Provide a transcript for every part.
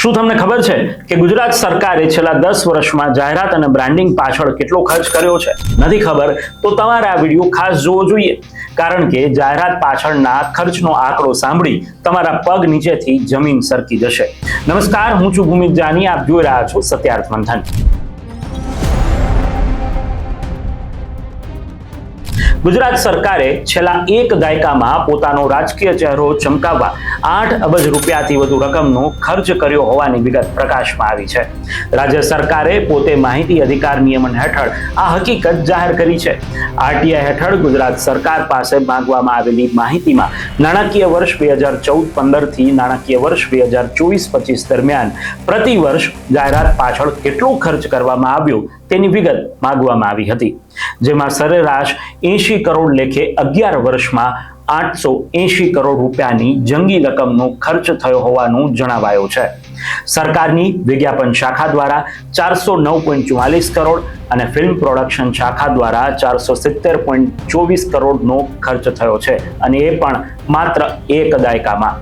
શું તમને ખબર છે કે ગુજરાત સરકારે છેલ્લા 10 વર્ષમાં જાહેરાત અને બ્રાન્ડિંગ પાછળ કેટલો ખર્ચ કર્યો છે? નથી ખબર તો તમારે આ વિડીયો ખાસ જોવો જોઈએ, કારણ કે જાહેરાત પાછળના ખર્ચનો આંકડો સાંભળી તમારા પગ નીચેથી જમીન સરકી જશે. નમસ્કાર, હું છું ભૂમિક જાની, આપ જોઈ રહ્યા છો સત્યાર્થ મંથન. ગુજરાત સરકારે છેલ્લા એક દાયકામાં પોતાનો રાજકીય ચહેરો ચમકાવવા 8 અબજ રૂપિયાથી વધુ રકમનો ખર્ચ કર્યો હોવાની વિગત પ્રકાશમાં આવી છે. રાજ્ય સરકારે પોતે માહિતી અધિકાર નિયમન હેઠળ આ હકીકત જાહેર કરી છે. આરટીઆઈ હેઠળ ગુજરાત સરકાર પાસે માંગવામાં આવેલી માહિતીમાં નાણાકીય વર્ષ 2014-15 થી નાણાકીય વર્ષ 2024-25 દરમિયાન પ્રતિ વર્ષ જાહેરાત પાછળ કેટલો ખર્ચ કરવામાં આવ્યો તેની વિગત માંગવામાં આવી હતી, જેમાં સરેરાશ 80 કરોડ લેખે 11 વર્ષમાં 880 કરોડ રૂપિયાની જંગી રકમનો ખર્ચ થયો હોવાનું જણાવાયું છે. સરકારની વિજ્ઞાપન શાખા દ્વારા 409.44 કરોડ અને ફિલ્મ પ્રોડક્શન શાખા દ્વારા 470.24 કરોડનો ખર્ચ થયો છે, અને એ પણ માત્ર એક દાયકામાં.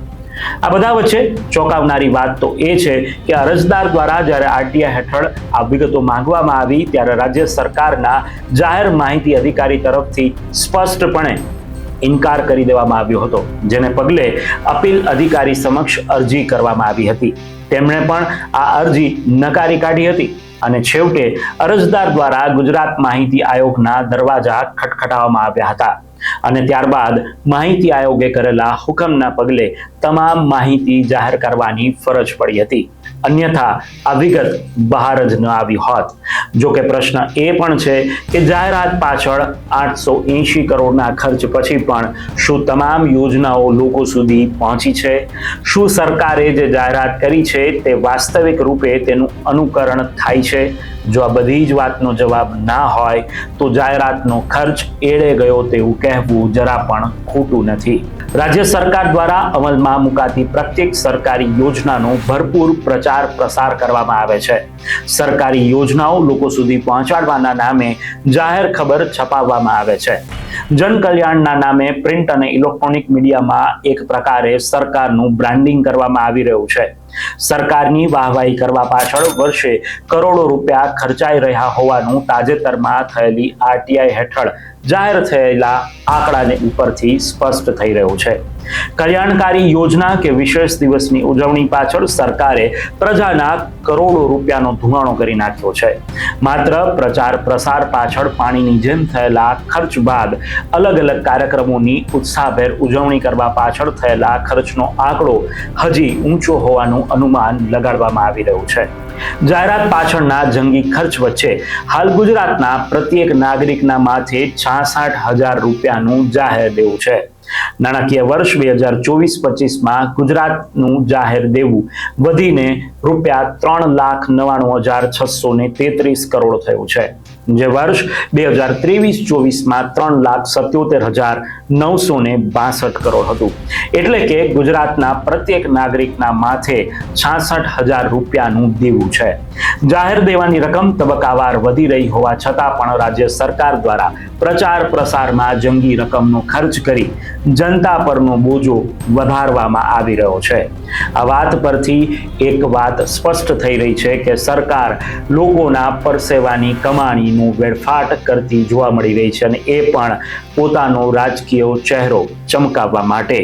આ બધા વચ્ચે ચોંકાવનારી વાત તો એ છે કે અરજદાર દ્વારા જ્યારે આરટીઆઈ હેઠળ આ વિગતો માંગવામાં આવી ત્યારે રાજ્ય સરકારના જાહેર માહિતી અધિકારી તરફથી સ્પષ્ટપણે ઇનકાર કરી દેવામાં આવ્યો હતો, જેને પગલે અપીલ અધિકારી સમક્ષ અરજી કરવામાં આવી હતી. તેમણે પણ આ અરજી નકારી કાઢી હતી અને છેવટે અરજદાર દ્વારા ગુજરાત માહિતી આયોગના દરવાજા ખટખટાવવામાં આવ્યા હતા, અને ત્યારબાદ માહિતી આયોગે કરેલા હુકમના પગલે તમામ માહિતી જાહેર કરવાની ફરજ પડી હતી. અન્યથા આ વિગત બહાર જ ન આવી હોત. જો કે પ્રશ્ન એ પણ છે કે જાહેરાત પાછળ 880 કરોડના ખર્ચ પછી પણ શું તમામ યોજનાઓ લોકો સુધી પહોંચી છે? શું સરકારે જે જાહેરાત કરી છે તે વાસ્તવિક રૂપે તેનું અનુકરણ થાય છે? જો આ બધી જ વાતનો જવાબ ના હોય તો જાહેરાતનો ખર્ચ એળે ગયો તેવું કહેવું જરા પણ ખોટું નથી. રાજ્ય સરકાર દ્વારા અમલમાં મુકાતી પ્રત્યેક સરકારી યોજનાનો ભરપૂર પ્રચાર પ્રસાર કરવામાં આવે છે. સરકારી યોજનાઓ લોકો સુધી પહોંચાડવાના નામે જાહેર ખબર છપાવવામાં આવે છે. જનકલ્યાણના નામે પ્રિન્ટ અને ઇલેક્ટ્રોનિક મીડિયામાં એક પ્રકારે સરકારનું બ્રાન્ડિંગ કરવામાં આવી રહ્યું છે. સરકારની વાહવાહી કરવા પાછળ વર્ષે કરોડો રૂપિયા ખર્ચાઈ રહ્યા હોવાનું તાજેતરમાં થયેલી આરટીઆઈ હેઠળ જાહેર થયેલા આંકડાને ઉપરથી સ્પષ્ટ થઈ રહ્યું છે. કલ્યાણકારી યોજના કે વિશેષ દિવસની ઉજવણી પાછળ સરકારે પ્રજાના કરોડો રૂપિયાનો ધુમાડો કરી નાખ્યો છે. માત્ર પ્રચાર પ્રસાર પાછળ પાણીની જેમ થયેલા ખર્ચ બાદ અલગ અલગ કાર્યક્રમોની ઉત્સાહભેર ઉજવણી કરવા પાછળ થયેલા ખર્ચનો આંકડો હજી ઊંચો હોવાનું અનુમાન લગાડવામાં આવી રહ્યું છે. જાહેરાત પાછળના જંગી ખર્ચ વચ્ચે હાલ ગુજરાતના પ્રત્યેક નાગરિકના માથે 66,000 રૂપિયાનું જાહેર દેવું છે. નાણાકીય વર્ષ 2024-25માં ગુજરાતનું જાહેર દેવું વધીને ₹3,99,633 કરોડ થયું છે, જે વર્ષ 2023-24માં 3,77,962 કરોડ હતું. એટલે કે ગુજરાતના પ્રત્યેક નાગરિકના માથે 66,000 રૂપિયાનું દેવું છે. જાહેર દેવાની રકમ તબક્કાવાર વધી રહી હોવા છતાં પણ રાજ્ય સરકાર દ્વારા પ્રચાર પ્રસારમાં જંગી રકમનો ખર્ચ કરી જનતા પરનો બોજો વધારવામાં આવી રહ્યો છે. આ વાત પરથી એક વાત સ્પષ્ટ થઈ રહી છે કે સરકાર લોકોના પરસેવાની કમાણીનું વેડફાટ કરતી જોવા મળી રહી છે, અને એ પણ પોતાનો રાજકીય ચહેરો ચમકાવવા માટે.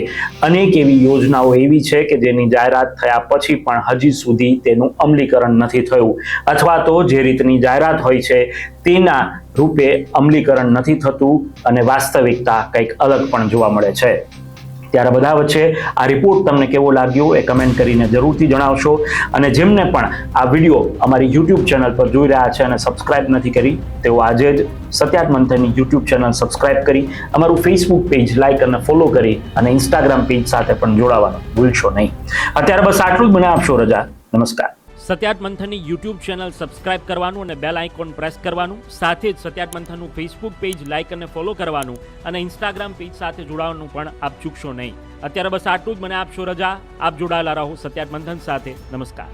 અનેક એવી યોજનાઓ એવી છે કે જેની જાહેરાત થયા પછી પણ હજી સુધી તેનું અમલીકરણ નથી થયું, અથવા તો જે રીતની જાહેરાત હોય છે તેના રૂપે અમલીકરણ નથી થતું, અને વાસ્તવિકતા કંઈક અલગ પણ જોવા મળે છે. ત્યારે બધા વચ્ચે આ રિપોર્ટ તમને કેવો લાગ્યો એ કમેન્ટ કરીને જરૂરથી જણાવશો, અને જેમને પણ આ વિડીયો અમારી યુટ્યુબ ચેનલ પર જોઈ રહ્યા છે અને સબસ્ક્રાઇબ નથી કરી તેઓ આજે જ સત્યાર્થ મંથનની યુટ્યુબ ચેનલ સબસ્ક્રાઇબ કરી અમારું ફેસબુક પેજ લાઇક અને ફોલો કરી અને ઇન્સ્ટાગ્રામ પેજ સાથે પણ જોડાવાનું ભૂલશો નહીં. અત્યારે બસ આટલું જ. મને આપશો રજા. નમસ્કાર. સત્યાર્થ મંથનની યુટ્યુબ ચેનલ સબસ્ક્રાઇબ કરવાનું અને બેલ આઇકોન પ્રેસ કરવાનું, સાથે જ સત્યાર્થ મંથનનું ફેસબુક પેજ લાઇક અને ફોલો કરવાનું અને ઇન્સ્ટાગ્રામ પેજ સાથે જોડાવાનું પણ આપ ચૂકશો નહીં. અત્યારે બસ આટલું જ. મને આપશો રજા. આપ જોડાયેલા રહો સત્યાર્થ મંથન સાથે. નમસ્કાર.